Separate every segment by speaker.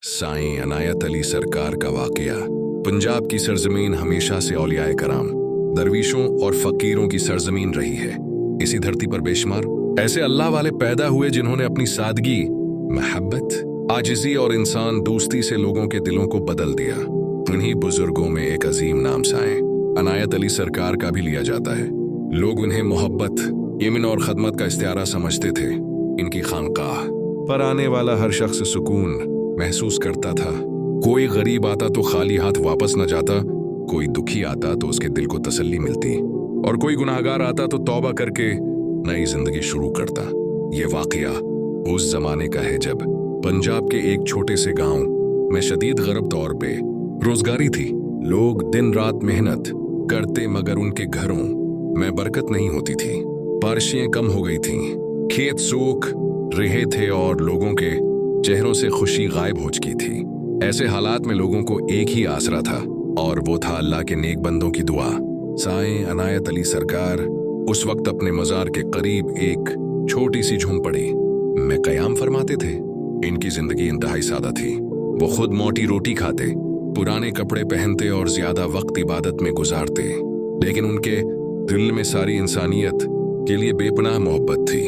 Speaker 1: साईं अनायत अली सरकार का वाकया। पंजाब की सरजमीन हमेशा से औलियाए कराम, दरवीशों और फकीरों की सरजमीन रही है। इसी धरती पर बेशुमार ऐसे अल्लाह वाले पैदा हुए जिन्होंने अपनी सादगी, मोहब्बत, आजिज़ी और इंसान दोस्ती से लोगों के दिलों को बदल दिया। उन्हीं बुजुर्गों में एक अजीम नाम साईं अनायत अली सरकार का भी लिया जाता है। लोग उन्हें मोहब्बत, यमीन और खदमत का इस्तिआरा समझते थे। इनकी खानकाह पर आने वाला हर शख्स सुकून महसूस करता था। कोई गरीब आता तो खाली हाथ वापस न जाता, कोई दुखी आता तो उसके दिल को तसल्ली मिलती, और कोई गुनाहगार आता तो तौबा करके नई जिंदगी शुरू करता। ये वाकया उस जमाने का है जब पंजाब के एक छोटे से गांव में शदीद गरब तौर पे रोजगारी थी। लोग दिन रात मेहनत करते मगर उनके घरों में बरकत नहीं होती थी। बारिशें कम हो गई थीं, खेत सूख रहे थे और लोगों के चेहरों से खुशी गायब हो चुकी थी। ऐसे हालात में लोगों को एक ही आसरा था, और वो था अल्लाह के नेक बंदों की दुआ। साईं अनायत अली सरकार उस वक्त अपने मज़ार के करीब एक छोटी सी झोंपड़ी में क़याम फरमाते थे। इनकी जिंदगी इंतहाई सादा थी। वो खुद मोटी रोटी खाते, पुराने कपड़े पहनते और ज्यादा वक्त इबादत में गुजारते, लेकिन उनके दिल में सारी इंसानियत के लिए बेपनाह मोहब्बत थी।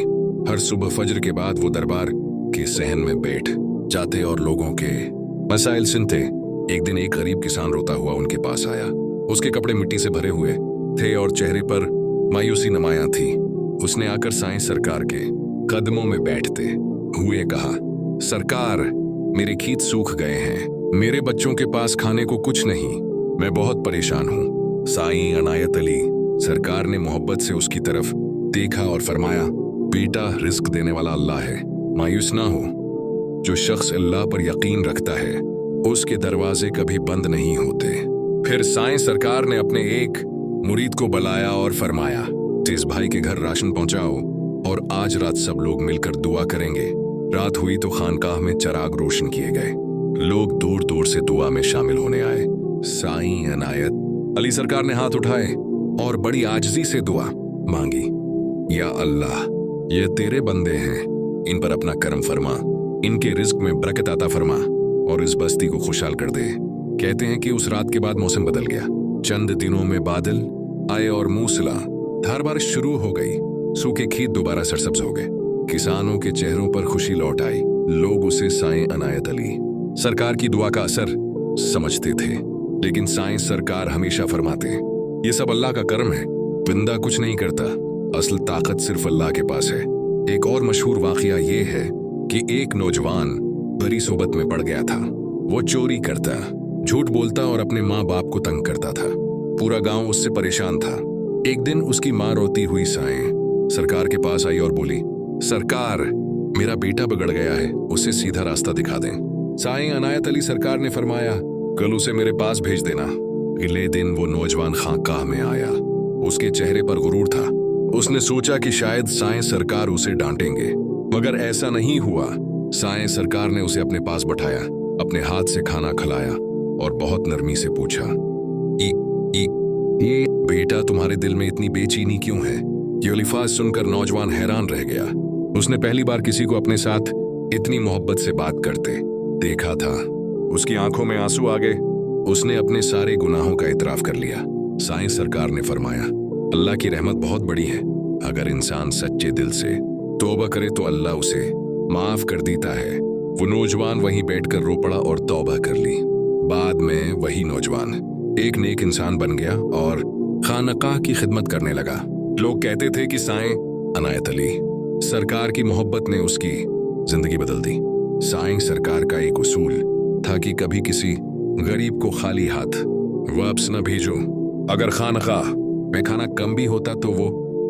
Speaker 1: हर सुबह फजर के बाद वो दरबार के सहन में बैठ जाते और लोगों के मसाइल सुनते। एक दिन एक गरीब किसान रोता हुआ उनके पास आया। उसके कपड़े मिट्टी से भरे हुए थे और चेहरे पर मायूसी नुमायां थी। उसने आकर साईं सरकार के कदमों में बैठते हुए कहा, सरकार, मेरे खेत सूख गए हैं, मेरे बच्चों के पास खाने को कुछ नहीं, मैं बहुत परेशान हूँ। साईं अनायत अली सरकार ने मोहब्बत से उसकी तरफ देखा और फरमाया, बेटा, रिस्क देने वाला अल्लाह है, मायूस ना हो। जो शख्स अल्लाह पर यकीन रखता है उसके दरवाजे कभी बंद नहीं होते। फिर साईं सरकार ने अपने एक मुरीद को बुलाया और फरमाया, जिस भाई के घर राशन पहुंचाओ और आज रात सब लोग मिलकर दुआ करेंगे। रात हुई तो खानकाह में चिराग रोशन किए गए। लोग दूर दूर से दुआ में शामिल होने आए। साईं अनायत अली सरकार ने हाथ उठाए और बड़ी आजिज़ी से दुआ मांगी, या अल्लाह, ये तेरे बंदे हैं, इन पर अपना करम फरमा, इनके रिज्क में बरकत अता फरमा और इस बस्ती को खुशहाल कर दे। कहते हैं कि उस रात के बाद मौसम बदल गया। चंद दिनों में बादल आए और मूसलाधार बारिश शुरू हो गई। सूखे खेत दोबारा सरसब्ज हो गए। किसानों के चेहरों पर खुशी लौट आई। लोग उसे साईं अनायत अली सरकार की दुआ का असर समझते थे, लेकिन साईं सरकार हमेशा फरमाते, ये सब अल्लाह का करम है, बंदा कुछ नहीं करता, असल ताकत सिर्फ अल्लाह के पास है। एक और मशहूर वाकया ये है कि एक नौजवान बुरी सोबत में पड़ गया था। वो चोरी करता, झूठ बोलता और अपने माँ बाप को तंग करता था। पूरा गांव उससे परेशान था। एक दिन उसकी माँ रोती हुई साईं सरकार के पास आई और बोली, सरकार, मेरा बेटा बिगड़ गया है, उसे सीधा रास्ता दिखा दें। साईं अनायत अली सरकार ने फरमाया, कल उसे मेरे पास भेज देना। अगले दिन वो नौजवान खानकाह में आया। उसके चेहरे पर गुरूर था। उसने सोचा कि शायद साईं सरकार उसे डांटेंगे, मगर ऐसा नहीं हुआ। साईं सरकार ने उसे अपने पास बैठाया, अपने हाथ से खाना खिलाया और बहुत नरमी से पूछा, ये बेटा, तुम्हारे दिल में इतनी बेचैनी क्यों है? ये अल्फाज सुनकर नौजवान हैरान रह गया। उसने पहली बार किसी को अपने साथ इतनी मोहब्बत से बात करते देखा था। उसकी आंखों में आंसू आ गए। उसने अपने सारे गुनाहों का इतराफ कर लिया। साईं सरकार ने फरमाया, अल्लाह की रहमत बहुत बड़ी है। अगर इंसान सच्चे दिल से तौबा करे तो अल्लाह उसे माफ कर देता है। वो नौजवान वहीं बैठकर रो पड़ा और तौबा कर ली। बाद में वही नौजवान एक नेक इंसान बन गया और खानकाह की खिदमत करने लगा। लोग कहते थे कि साईं अनायत अली सरकार की मोहब्बत ने उसकी जिंदगी बदल दी। साईं सरकार का एक उसूल था कि कभी किसी गरीब को खाली हाथ वापस न भेजो। अगर खानकाह में खाना कम भी होता तो वो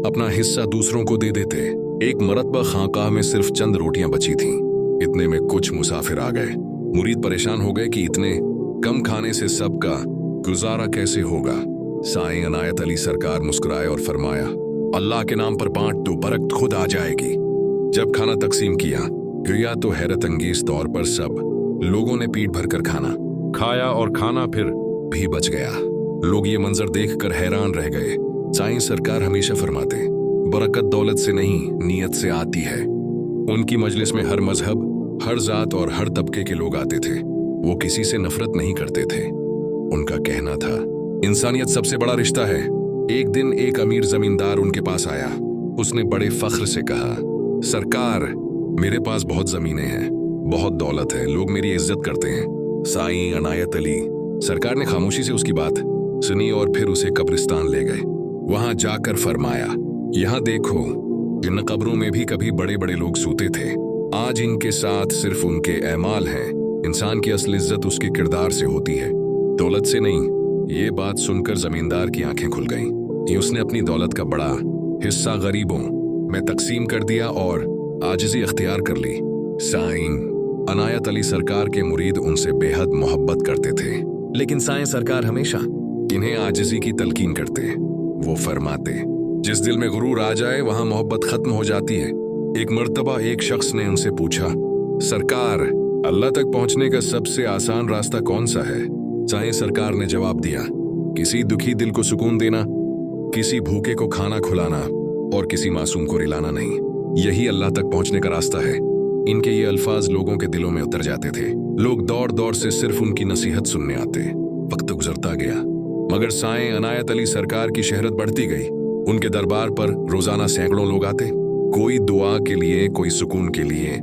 Speaker 1: अपना हिस्सा दूसरों को दे देते। एक मरतबा खानकाह में सिर्फ चंद रोटियां बची थीं। इतने में कुछ मुसाफिर आ गए। मुरीद परेशान हो गए कि इतने कम खाने से सबका गुजारा कैसे होगा। साईं अनायत अली सरकार मुस्कुराए और फरमाया, अल्लाह के नाम पर बांट दो, बरकत खुद आ जाएगी। जब खाना तकसीम किया गया तो हैरत अंगेज तौर पर सब लोगों ने पीठ भरकर खाना खाया और खाना फिर भी बच गया। लोग ये मंजर देखकर हैरान रह गए। साईं सरकार हमेशा फरमाते, बरकत दौलत से नहीं, नीयत से आती है। उनकी मजलिस में हर मजहब, हर जात और हर तबके के लोग आते थे। वो किसी से नफरत नहीं करते थे। उनका कहना था, इंसानियत सबसे बड़ा रिश्ता है। एक दिन एक अमीर जमींदार उनके पास आया। उसने बड़े फख्र से कहा, सरकार, मेरे पास बहुत जमीनें हैं, बहुत दौलत है, लोग मेरी इज्जत करते हैं। साईं अनायत अली सरकार ने खामोशी से उसकी बात सुनी और फिर उसे कब्रिस्तान ले गए। वहां जाकर फरमाया, यहाँ देखो, इन कब्रों में भी कभी बड़े बड़े लोग सूते थे। आज इनके साथ सिर्फ उनके ऐमाल हैं। इंसान की असली इज्जत उसके किरदार से होती है, दौलत से नहीं। ये बात सुनकर जमींदार की आंखें खुल गईं। उसने अपनी दौलत का बड़ा हिस्सा गरीबों में तकसीम कर दिया और आजिज़ी अख्तियार कर ली। साईं अनायत अली सरकार के मुरीद उनसे बेहद मोहब्बत करते थे, लेकिन साईं सरकार हमेशा इन्हें आजिज़ी की तलकीन करते। वो फरमाते, जिस दिल में गुरूर आ जाए वहां मोहब्बत खत्म हो जाती है। एक मर्तबा एक शख्स ने उनसे पूछा, सरकार, अल्लाह तक पहुंचने का सबसे आसान रास्ता कौन सा है? साईं सरकार ने जवाब दिया, किसी दुखी दिल को सुकून देना, किसी भूखे को खाना खिलाना और किसी मासूम को रिलाना नहीं। यही अल्लाह तक पहुंचने का रास्ता है। इनके ये अल्फाज लोगों के दिलों में उतर जाते थे। लोग दौड़ दौड़ से सिर्फ उनकी नसीहत सुनने आते। वक्त गुजरता गया, मगर साईं अनायत अली सरकार की शहरत बढ़ती गई। उनके दरबार पर रोजाना सैकड़ों लोग आते, कोई दुआ के लिए, कोई सुकून के लिए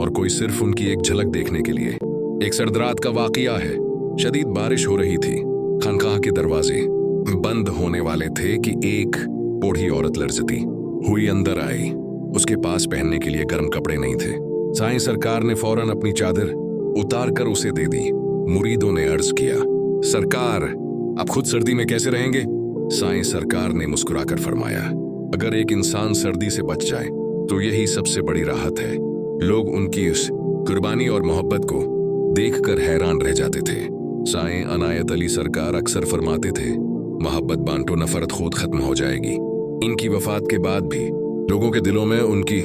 Speaker 1: और कोई सिर्फ उनकी एक झलक देखने के लिए। एक सर्द रात का वाकया है। शदीद बारिश हो रही थी। खानकाह के दरवाजे बंद होने वाले थे कि एक बूढ़ी औरत लरजती हुई अंदर आई। उसके पास पहनने के लिए गर्म कपड़े नहीं थे। साईं सरकार ने फौरन अपनी चादर उतार कर उसे दे दी। मुरीदों ने अर्ज किया, सरकार, आप खुद सर्दी में कैसे रहेंगे? साईं सरकार ने मुस्कुराकर फरमाया, अगर एक इंसान सर्दी से बच जाए तो यही सबसे बड़ी राहत है। लोग उनकी उस कुर्बानी और मोहब्बत को देखकर हैरान रह जाते थे। साईं अनायत अली सरकार अक्सर फरमाते थे, मोहब्बत बांटो, नफरत खुद खत्म हो जाएगी। इनकी वफात के बाद भी लोगों के दिलों में उनकी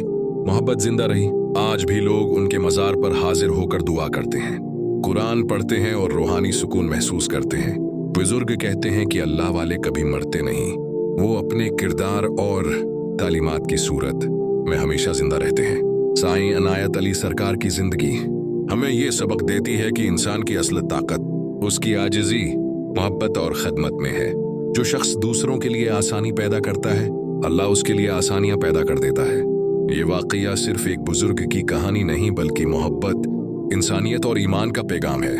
Speaker 1: मोहब्बत जिंदा रही। आज भी लोग उनके मजार पर हाजिर होकर दुआ करते हैं, कुरान पढ़ते हैं और रूहानी सुकून महसूस करते हैं। बुजुर्ग कहते हैं कि अल्लाह वाले कभी मरते नहीं, वो अपने किरदार और तालीमात की सूरत में हमेशा जिंदा रहते हैं। साईं अनायत अली सरकार की जिंदगी हमें ये सबक देती है कि इंसान की असल ताकत उसकी आजिज़ी, मोहब्बत और खदमत में है। जो शख्स दूसरों के लिए आसानी पैदा करता है, अल्लाह उसके लिए आसानियां पैदा कर देता है। ये वाकया सिर्फ एक बुजुर्ग की कहानी नहीं, बल्कि मोहब्बत, इंसानियत और ईमान का पैगाम है।